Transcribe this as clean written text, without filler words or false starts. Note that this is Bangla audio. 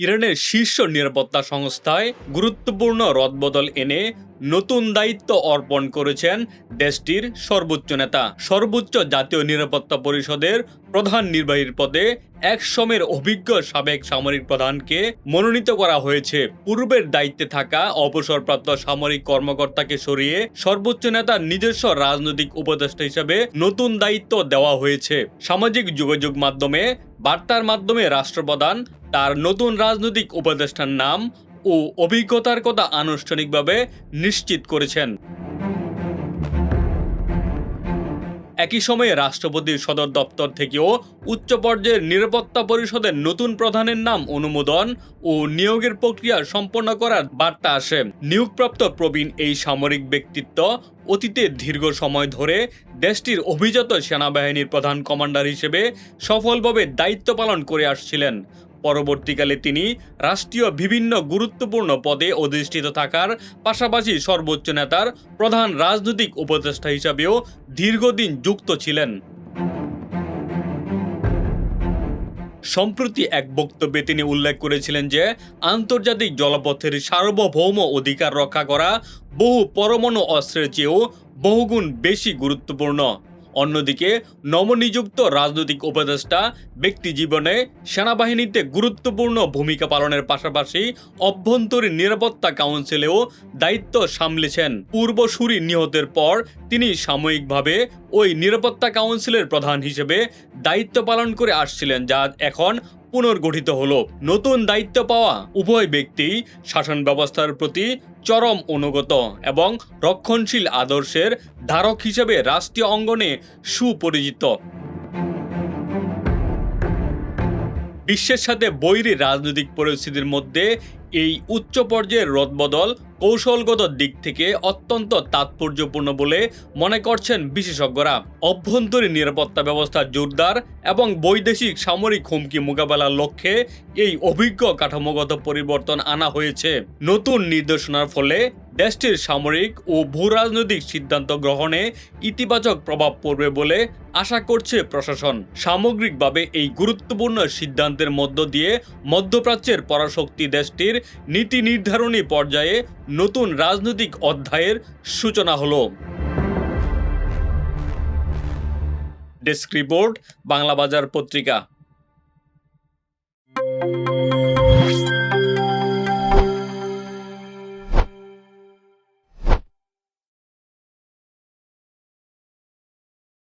ইরানের শীর্ষ নিরাপত্তা সংস্থায় গুরুত্বপূর্ণ রদবদল এনে নতুন দায়িত্ব অর্পণ করেছেন দেশটির সর্বোচ্চ নেতা। সর্বোচ্চ জাতীয় নিরাপত্তা পরিষদের প্রধান নির্বাহীর পদে এক সময়ের অভিজ্ঞ সাবেক সামরিক প্রধানকে মনোনীত করা হয়েছে। পূর্বের দায়িত্বে থাকা অবসরপ্রাপ্ত সামরিক কর্মকর্তাকে সরিয়ে সর্বোচ্চ নেতার নিজস্ব রাজনৈতিক উপদেষ্টা হিসেবে নতুন দায়িত্ব দেওয়া হয়েছে। সামাজিক যোগাযোগ মাধ্যমে বার্তার মাধ্যমে রাষ্ট্রপ্রধান তার নতুন রাজনৈতিক উপদেষ্টার নাম ও অভিজ্ঞতার কথা আনুষ্ঠানিকভাবে নিশ্চিত করেছেন। একই সময়ে রাষ্ট্রপতির সদর দপ্তর থেকেও উচ্চ পর্যায়ের নিরাপত্তা পরিষদের নতুন প্রধানের নাম অনুমোদন ও নিয়োগের প্রক্রিয়া সম্পন্ন করার বার্তা আসে। নিয়োগপ্রাপ্ত প্রবীণ এই সামরিক ব্যক্তিত্ব অতীতে দীর্ঘ সময় ধরে দেশটির অভিজাত সেনাবাহিনীর প্রধান কমান্ডার হিসেবে সফলভাবে দায়িত্ব পালন করে আসছিলেন। পরবর্তীকালে তিনি রাষ্ট্রীয় বিভিন্ন গুরুত্বপূর্ণ পদে অধিষ্ঠিত থাকার পাশাপাশি সর্বোচ্চ নেতার প্রধান রাজনৈতিক উপদেষ্টা হিসাবেও দীর্ঘদিন যুক্ত ছিলেন। সম্প্রতি এক বক্তব্যে তিনি উল্লেখ করেছিলেন যে আন্তর্জাতিক জলপথের সার্বভৌম অধিকার রক্ষা করা বহু পরমাণু অস্ত্রের চেয়েও বহুগুণ বেশি গুরুত্বপূর্ণ। অন্যদিকে নবনিযুক্ত রাজনৈতিক উপদেষ্টা ব্যক্তি জীবনে সেনাবাহিনীতে গুরুত্বপূর্ণ ভূমিকা পালনের পাশাপাশি অভ্যন্তরীণ নিরাপত্তা কাউন্সিলেও দায়িত্ব সামলেছেন। পূর্বসূরি নিহতের পর তিনি সাময়িকভাবে ওই নিরাপত্তা কাউন্সিলের প্রধান হিসেবে দায়িত্ব পালন করে আসছিলেন, যা এখন পুনর্গঠিত হলো। নতুন দায়িত্ব পাওয়া উভয় ব্যক্তি শাসন ব্যবস্থার প্রতি চরম অনুগত এবং রক্ষণশীল আদর্শের ধারক হিসেবে রাষ্ট্রীয় অঙ্গনে সুপরিচিত। বিশ্বের সাথে বৈরী রাজনৈতিক পরিস্থিতির মধ্যে এই উচ্চ পর্যায়ের রদবদল কৌশলগত দিক থেকে অত্যন্ত তাৎপর্যপূর্ণ বলে মনে করছেন বিশেষজ্ঞরা। অভ্যন্তরীণ নিরাপত্তা ব্যবস্থা জোরদার এবং বৈদেশিক সামরিক হুমকি মোকাবেলার লক্ষ্যে এই অভিজ্ঞ কাঠামোগত পরিবর্তন আনা হয়েছে। নতুন নির্দেশনার ফলে দেশটির সামরিক ও ভূরাজনৈতিক সিদ্ধান্ত গ্রহণে ইতিবাচক প্রভাব পড়বে বলে আশা করছে প্রশাসন। সামগ্রিকভাবে এই গুরুত্বপূর্ণ সিদ্ধান্তের মধ্য দিয়ে মধ্যপ্রাচ্যের পরাশক্তি দেশটির নীতি নির্ধারণী পর্যায়ে নতুন রাজনৈতিক অধ্যায়ের সূচনা হলো। ডেস্ক রিপোর্ট, বাংলা বাজার পত্রিকা।